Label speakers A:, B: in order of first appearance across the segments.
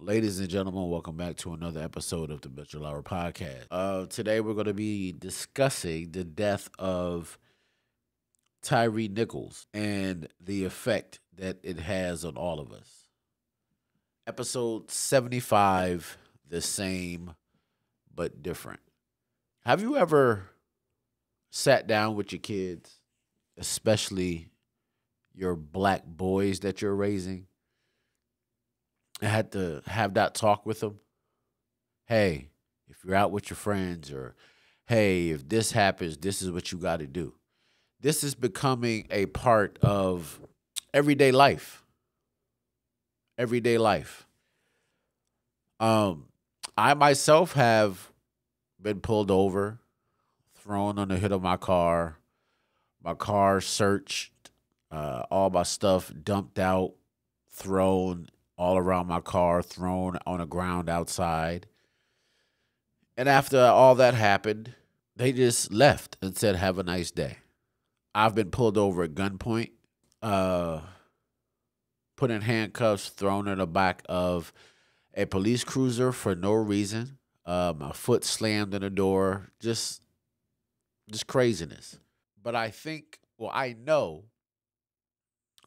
A: Ladies and gentlemen, welcome back to another episode of the Mitchell Hour Podcast. Today we're going to be discussing the death of Tyre Nichols and the effect that it has on all of us. Episode 75, the same but different. Have you ever sat down with your kids, especially your black boys that you're raising, and had to have that talk with them? Hey, if you're out with your friends, or hey, if this happens, this is what you got to do. This is becoming a part of everyday life. Everyday life. I myself have been pulled over, thrown on the hood of my car searched, all my stuff dumped out, thrown all around my car, thrown on the ground outside. And after all that happened, they just left and said, "Have a nice day." I've been pulled over at gunpoint, uh, put in handcuffs, thrown in the back of a police cruiser for no reason. My foot slammed in the door. Just craziness. But I know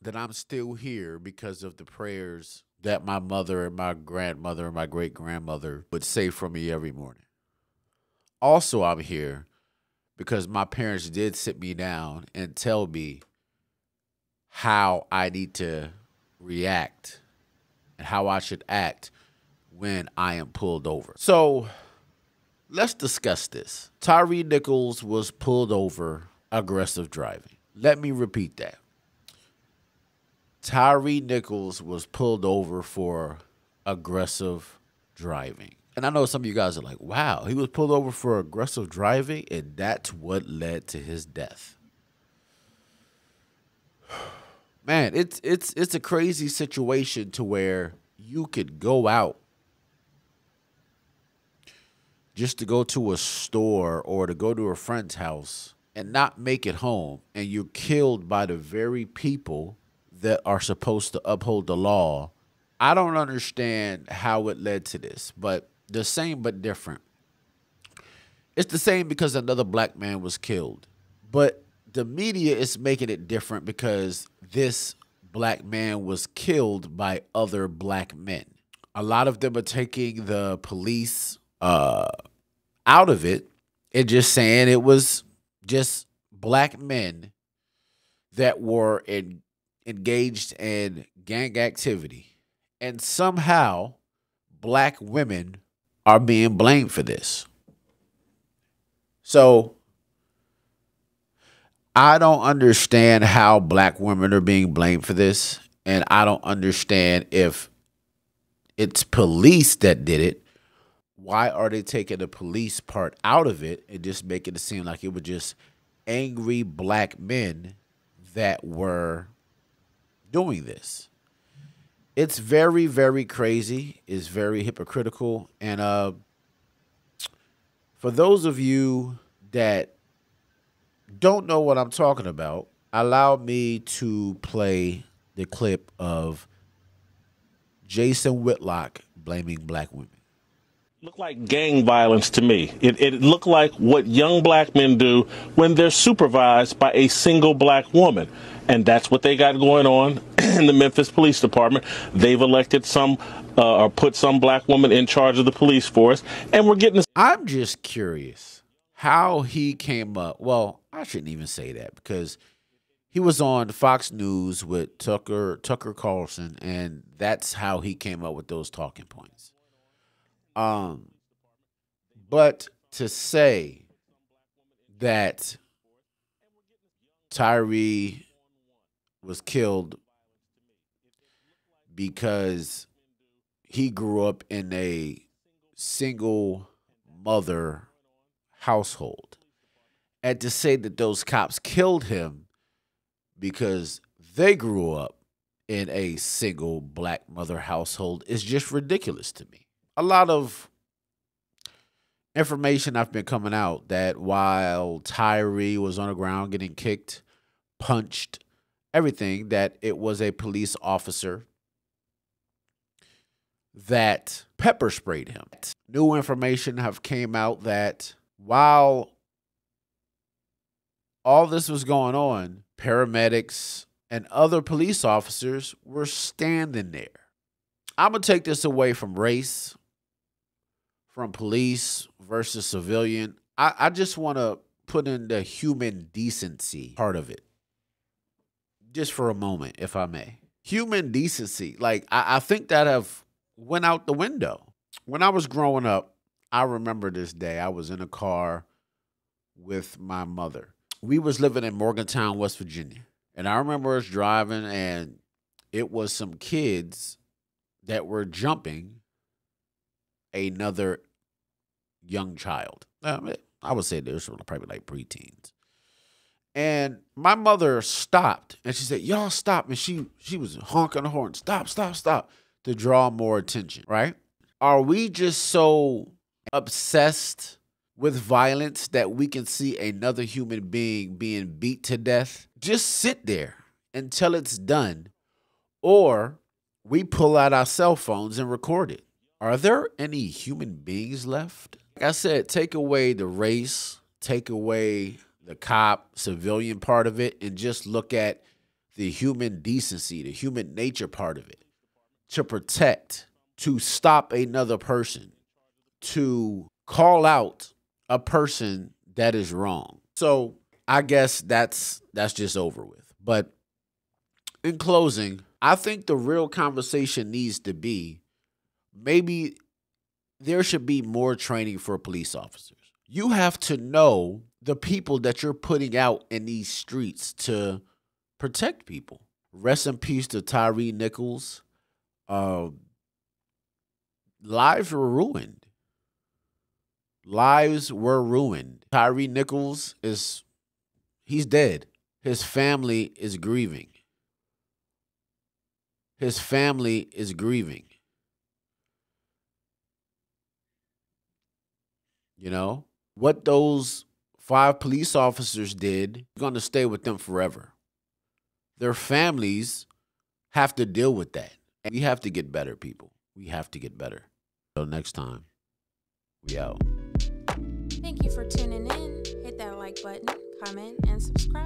A: that I'm still here because of the prayers that my mother and my grandmother and my great grandmother would say for me every morning. Also, I'm here because my parents did sit me down and tell me how I need to react and how I should act when I am pulled over. So let's discuss this. Tyre Nichols was pulled over aggressive driving. Let me repeat that. Tyre Nichols was pulled over for aggressive driving. And I know some of you guys are like, wow, he was pulled over for aggressive driving, and that's what led to his death. Man, it's a crazy situation to where you could go out just to go to a store or to go to a friend's house and not make it home, and you're killed by the very people that are supposed to uphold the law. I don't understand how it led to this, but the same but different. It's the same because another black man was killed, but the media is making it different because this black man was killed by other black men. A lot of them are taking the police out of it and just saying it was just black men that were engaged in gang activity. And somehow black women are being blamed for this. So I don't understand how black women are being blamed for this. And I don't understand if it's police that did it. Why are they taking the police part out of it and just making it seem like it was just angry black men that were doing this? It's very, very crazy. It's very hypocritical. And for those of you that don't know what I'm talking about, allow me to play the clip of Jason Whitlock blaming black women.
B: Looked like gang violence to me. It looked like what young black men do when they're supervised by a single black woman. And that's what they got going on in the Memphis Police Department. They've elected some or put some black woman in charge of the police force. And we're getting...
A: I'm just curious how he came up. Well, I shouldn't even say that because he was on Fox News with Tucker Carlson, and that's how he came up with those talking points. But to say that Tyre was killed because he grew up in a single mother household, and to say that those cops killed him because they grew up in a single black mother household is just ridiculous to me. A lot of information I've been coming out that while Tyre was on the ground getting kicked, punched, everything, that it was a police officer that pepper sprayed him. New information have came out that while all this was going on, paramedics and other police officers were standing there. I'm going to take this away from race, from police versus civilian. I just want to put in the human decency part of it. Just for a moment, if I may. Human decency. Like, I think that have went out the window. When I was growing up, I remember this day. I was in a car with my mother. We was living in Morgantown, West Virginia. And I remember us driving, and it was some kids that were jumping another young child. I would say this was probably like preteens. And my mother stopped, and she said, y'all stop. And she was honking the horn, stop, stop, stop, to draw more attention, right? Are we just so obsessed with violence that we can see another human being being beat to death? Just sit there until it's done, or we pull out our cell phones and record it. Are there any human beings left? Like I said, take away the race, take away the cop, civilian part of it, and just look at the human decency, the human nature part of it. To protect, to stop another person, to call out a person that is wrong. So I guess that's just over with. But in closing, I think the real conversation needs to be, maybe there should be more training for police officers. You have to know the people that you're putting out in these streets to protect people. Rest in peace to Tyre Nichols. Lives were ruined. Lives were ruined. Tyre Nichols he's dead. His family is grieving. His family is grieving. You know, what those 5 police officers did, going to stay with them forever. Their families have to deal with that. And we have to get better, people. We have to get better. Until next time, we out.
C: Thank you for tuning in. Hit that like button, comment, and subscribe.